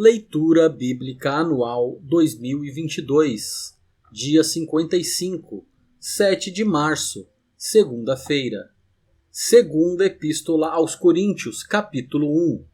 Leitura Bíblica Anual 2022, dia 55, 7 de março, segunda-feira. Segunda Epístola aos Coríntios, capítulo 1.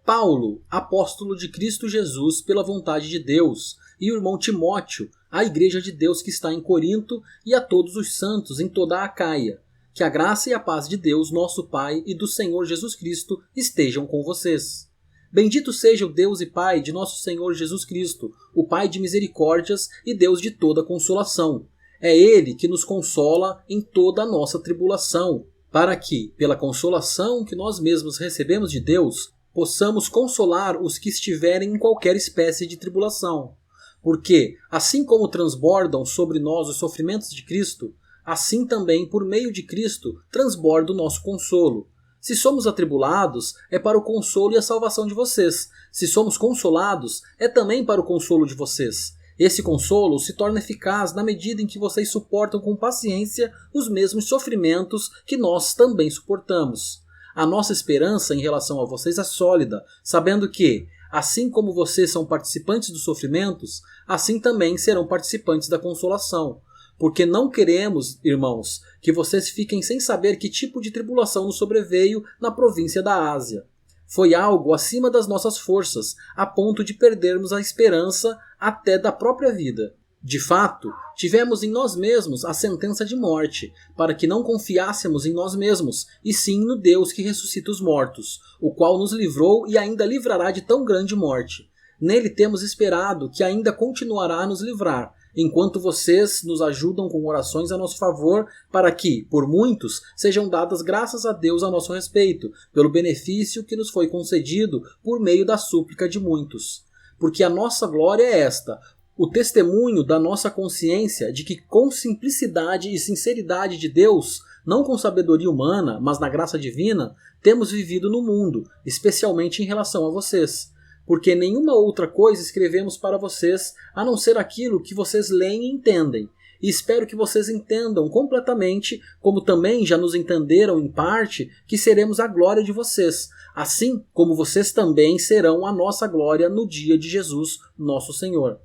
Paulo, apóstolo de Cristo Jesus pela vontade de Deus, e o irmão Timóteo, à igreja de Deus que está em Corinto, e a todos os santos em toda a Acaia. Que a graça e a paz de Deus, nosso Pai, e do Senhor Jesus Cristo estejam com vocês. Bendito seja o Deus e Pai de nosso Senhor Jesus Cristo, o Pai de misericórdias e Deus de toda consolação. É Ele que nos consola em toda a nossa tribulação, para que, pela consolação que nós mesmos recebemos de Deus, possamos consolar os que estiverem em qualquer espécie de tribulação. Porque, assim como transbordam sobre nós os sofrimentos de Cristo, assim também, por meio de Cristo, transborda o nosso consolo. Se somos atribulados, é para o consolo e a salvação de vocês. Se somos consolados, é também para o consolo de vocês. Esse consolo se torna eficaz na medida em que vocês suportam com paciência os mesmos sofrimentos que nós também suportamos. A nossa esperança em relação a vocês é sólida, sabendo que, assim como vocês são participantes dos sofrimentos, assim também serão participantes da consolação. Porque não queremos, irmãos, que vocês fiquem sem saber que tipo de tribulação nos sobreveio na província da Ásia. Foi algo acima das nossas forças, a ponto de perdermos a esperança até da própria vida. De fato, tivemos em nós mesmos a sentença de morte, para que não confiássemos em nós mesmos, e sim no Deus que ressuscita os mortos, o qual nos livrou e ainda livrará de tão grande morte. Nele temos esperado que ainda continuará a nos livrar, enquanto vocês nos ajudam com orações a nosso favor, para que, por muitos, sejam dadas graças a Deus a nosso respeito, pelo benefício que nos foi concedido por meio da súplica de muitos. Porque a nossa glória é esta, o testemunho da nossa consciência de que com simplicidade e sinceridade de Deus, não com sabedoria humana, mas na graça divina, temos vivido no mundo, especialmente em relação a vocês. Porque nenhuma outra coisa escrevemos para vocês, a não ser aquilo que vocês leem e entendem. E espero que vocês entendam completamente, como também já nos entenderam em parte, que seremos a glória de vocês, assim como vocês também serão a nossa glória no dia de Jesus, nosso Senhor.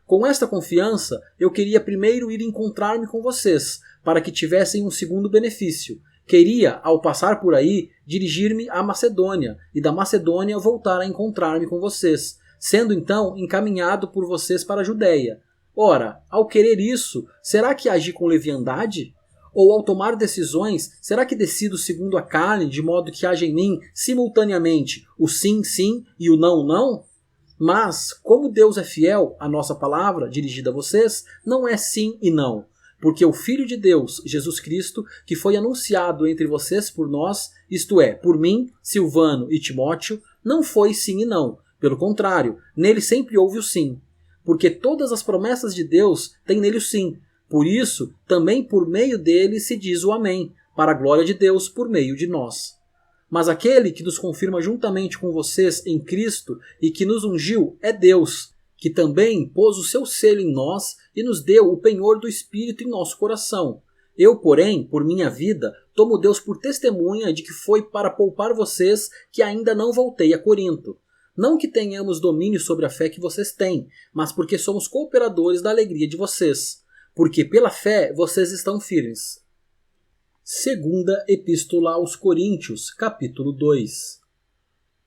Com esta confiança, eu queria primeiro ir encontrar-me com vocês, para que tivessem um segundo benefício. Queria, ao passar por aí, dirigir-me à Macedônia, e da Macedônia voltar a encontrar-me com vocês, sendo então encaminhado por vocês para a Judéia. Ora, ao querer isso, será que agi com leviandade? Ou ao tomar decisões, será que decido segundo a carne, de modo que haja em mim, simultaneamente, o sim, sim e o não, não? Mas, como Deus é fiel, a nossa palavra, dirigida a vocês, não é sim e não. Porque o Filho de Deus, Jesus Cristo, que foi anunciado entre vocês por nós, isto é, por mim, Silvano e Timóteo, não foi sim e não. Pelo contrário, nele sempre houve o sim. Porque todas as promessas de Deus têm nele o sim. Por isso, também por meio dele se diz o amém, para a glória de Deus por meio de nós. Mas aquele que nos confirma juntamente com vocês em Cristo e que nos ungiu é Deus, que também pôs o seu selo em nós e nos deu o penhor do Espírito em nosso coração. Eu, porém, por minha vida, tomo Deus por testemunha de que foi para poupar vocês que ainda não voltei a Corinto. Não que tenhamos domínio sobre a fé que vocês têm, mas porque somos cooperadores da alegria de vocês. Porque pela fé vocês estão firmes. Segunda Epístola aos Coríntios, capítulo 2.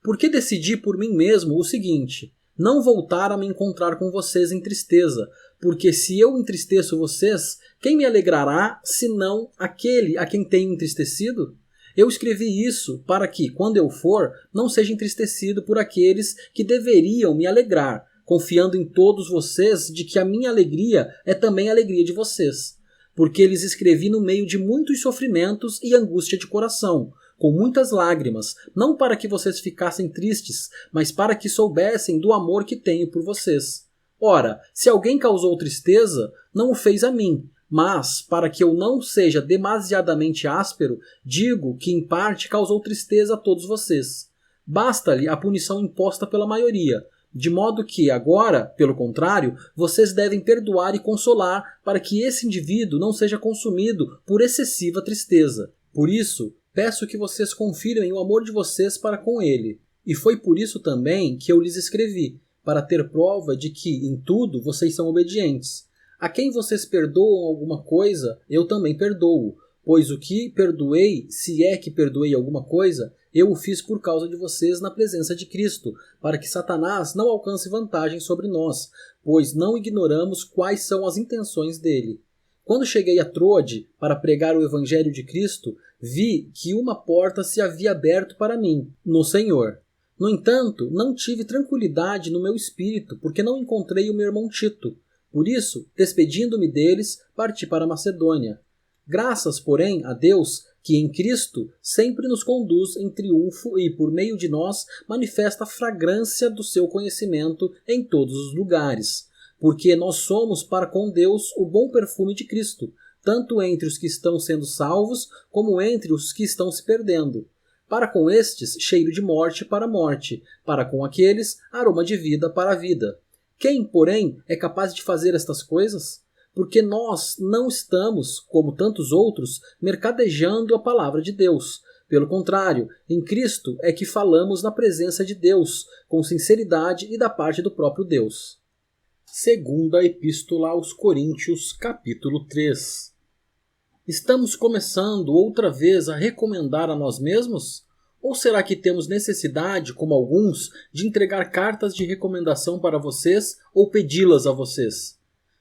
Porque decidi por mim mesmo o seguinte: não voltar a me encontrar com vocês em tristeza, porque se eu entristeço vocês, quem me alegrará, senão aquele a quem tenho entristecido? Eu escrevi isso para que, quando eu for, não seja entristecido por aqueles que deveriam me alegrar, confiando em todos vocês de que a minha alegria é também a alegria de vocês. Porque lhes escrevi no meio de muitos sofrimentos e angústia de coração, com muitas lágrimas, não para que vocês ficassem tristes, mas para que soubessem do amor que tenho por vocês. Ora, se alguém causou tristeza, não o fez a mim, mas, para que eu não seja demasiadamente áspero, digo que em parte causou tristeza a todos vocês. Basta-lhe a punição imposta pela maioria, de modo que agora, pelo contrário, vocês devem perdoar e consolar para que esse indivíduo não seja consumido por excessiva tristeza. Por isso, peço que vocês confirmem o amor de vocês para com ele. E foi por isso também que eu lhes escrevi, para ter prova de que, em tudo, vocês são obedientes. A quem vocês perdoam alguma coisa, eu também perdoo, pois o que perdoei, se é que perdoei alguma coisa, eu o fiz por causa de vocês na presença de Cristo, para que Satanás não alcance vantagem sobre nós, pois não ignoramos quais são as intenções dele. Quando cheguei a Troade para pregar o Evangelho de Cristo, vi que uma porta se havia aberto para mim, no Senhor. No entanto, não tive tranquilidade no meu espírito, porque não encontrei o meu irmão Tito. Por isso, despedindo-me deles, parti para a Macedônia. Graças, porém, a Deus, que em Cristo sempre nos conduz em triunfo e, por meio de nós, manifesta a fragrância do seu conhecimento em todos os lugares. Porque nós somos para com Deus o bom perfume de Cristo, tanto entre os que estão sendo salvos, como entre os que estão se perdendo. Para com estes, cheiro de morte para a morte, para com aqueles, aroma de vida para a vida. Quem, porém, é capaz de fazer estas coisas? Porque nós não estamos, como tantos outros, mercadejando a palavra de Deus. Pelo contrário, em Cristo é que falamos na presença de Deus, com sinceridade e da parte do próprio Deus. Segunda Epístola aos Coríntios, capítulo 3. Estamos começando outra vez a recomendar a nós mesmos? Ou será que temos necessidade, como alguns, de entregar cartas de recomendação para vocês ou pedi-las a vocês?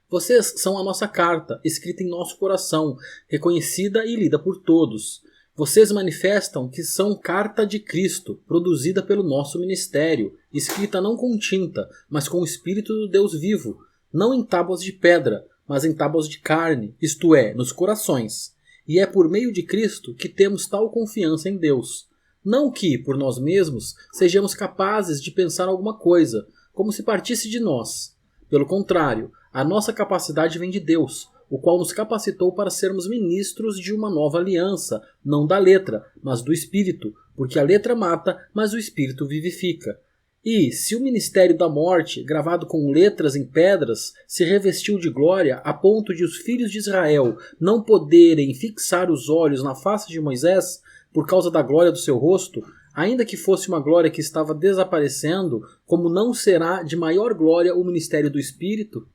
Vocês são a nossa carta, escrita em nosso coração, reconhecida e lida por todos. Vocês manifestam que são carta de Cristo, produzida pelo nosso ministério, escrita não com tinta, mas com o Espírito do Deus vivo, não em tábuas de pedra, mas em tábuas de carne, isto é, nos corações. E é por meio de Cristo que temos tal confiança em Deus. Não que, por nós mesmos, sejamos capazes de pensar alguma coisa, como se partisse de nós. Pelo contrário, a nossa capacidade vem de Deus, o qual nos capacitou para sermos ministros de uma nova aliança, não da letra, mas do Espírito, porque a letra mata, mas o Espírito vivifica. E, se o ministério da morte, gravado com letras em pedras, se revestiu de glória a ponto de os filhos de Israel não poderem fixar os olhos na face de Moisés, por causa da glória do seu rosto, ainda que fosse uma glória que estava desaparecendo, como não será de maior glória o ministério do Espírito?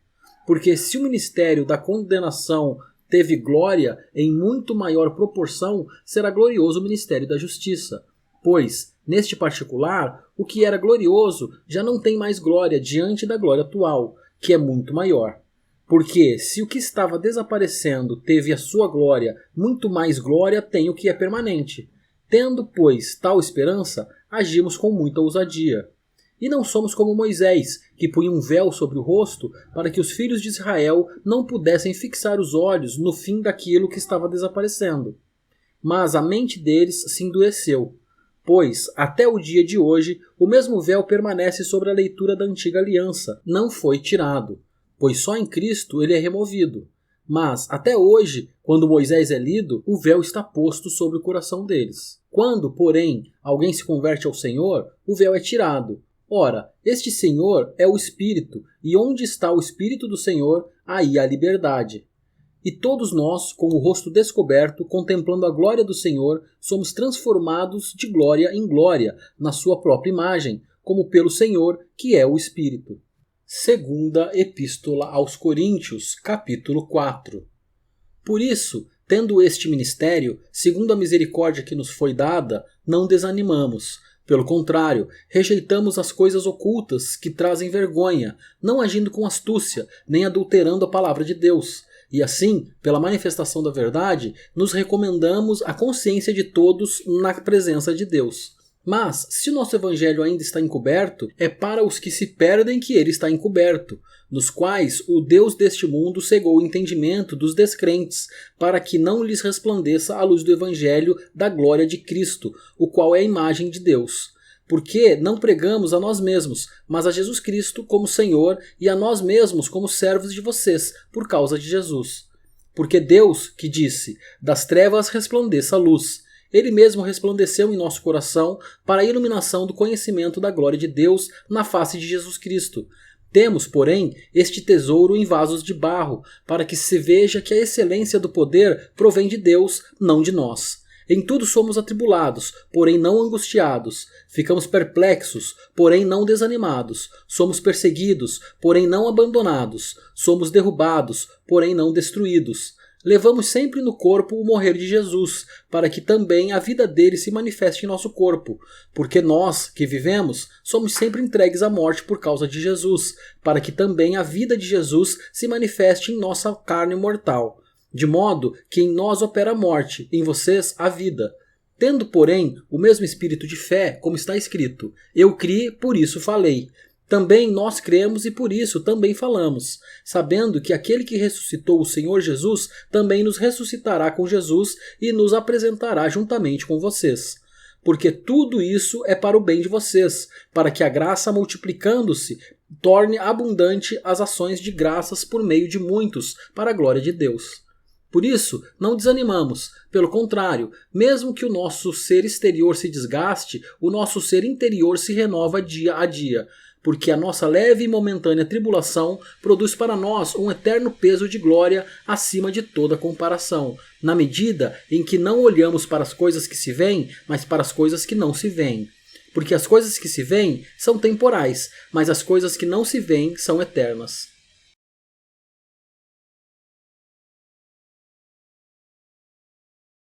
Porque se o ministério da condenação teve glória em muito maior proporção, será glorioso o ministério da justiça. Pois, neste particular, o que era glorioso já não tem mais glória diante da glória atual, que é muito maior. Porque, se o que estava desaparecendo teve a sua glória, muito mais glória tem o que é permanente. Tendo, pois, tal esperança, agimos com muita ousadia. E não somos como Moisés, que punha um véu sobre o rosto para que os filhos de Israel não pudessem fixar os olhos no fim daquilo que estava desaparecendo. Mas a mente deles se endureceu. Pois, até o dia de hoje, o mesmo véu permanece sobre a leitura da antiga aliança, não foi tirado, pois só em Cristo ele é removido. Mas, até hoje, quando Moisés é lido, o véu está posto sobre o coração deles. Quando, porém, alguém se converte ao Senhor, o véu é tirado. Ora, este Senhor é o Espírito, e onde está o Espírito do Senhor, aí há liberdade. E todos nós, com o rosto descoberto, contemplando a glória do Senhor, somos transformados de glória em glória, na sua própria imagem, como pelo Senhor, que é o Espírito. Segunda Epístola aos Coríntios, capítulo 4. Por isso, tendo este ministério, segundo a misericórdia que nos foi dada, não desanimamos. Pelo contrário, rejeitamos as coisas ocultas que trazem vergonha, não agindo com astúcia, nem adulterando a palavra de Deus. E assim, pela manifestação da verdade, nos recomendamos à consciência de todos na presença de Deus. Mas, se o nosso evangelho ainda está encoberto, é para os que se perdem que ele está encoberto, nos quais o Deus deste mundo cegou o entendimento dos descrentes, para que não lhes resplandeça a luz do evangelho da glória de Cristo, o qual é a imagem de Deus. Porque não pregamos a nós mesmos, mas a Jesus Cristo como Senhor e a nós mesmos como servos de vocês, por causa de Jesus. Porque Deus, que disse, das trevas resplandeça a luz, Ele mesmo resplandeceu em nosso coração para a iluminação do conhecimento da glória de Deus na face de Jesus Cristo. Temos, porém, este tesouro em vasos de barro, para que se veja que a excelência do poder provém de Deus, não de nós. Em tudo somos atribulados, porém não angustiados. Ficamos perplexos, porém não desanimados. Somos perseguidos, porém não abandonados. Somos derrubados, porém não destruídos. Levamos sempre no corpo o morrer de Jesus, para que também a vida dele se manifeste em nosso corpo. Porque nós, que vivemos, somos sempre entregues à morte por causa de Jesus, para que também a vida de Jesus se manifeste em nossa carne mortal. De modo que em nós opera a morte, em vocês a vida. Tendo, porém, o mesmo espírito de fé, como está escrito, eu criei, por isso falei. Também nós cremos e por isso também falamos, sabendo que aquele que ressuscitou o Senhor Jesus também nos ressuscitará com Jesus e nos apresentará juntamente com vocês. Porque tudo isso é para o bem de vocês, para que a graça, multiplicando-se, torne abundante as ações de graças por meio de muitos, para a glória de Deus. Por isso, não desanimamos. Pelo contrário, mesmo que o nosso ser exterior se desgaste, o nosso ser interior se renova dia a dia. Porque a nossa leve e momentânea tribulação produz para nós um eterno peso de glória acima de toda comparação, na medida em que não olhamos para as coisas que se veem, mas para as coisas que não se veem. Porque as coisas que se veem são temporais, mas as coisas que não se veem são eternas.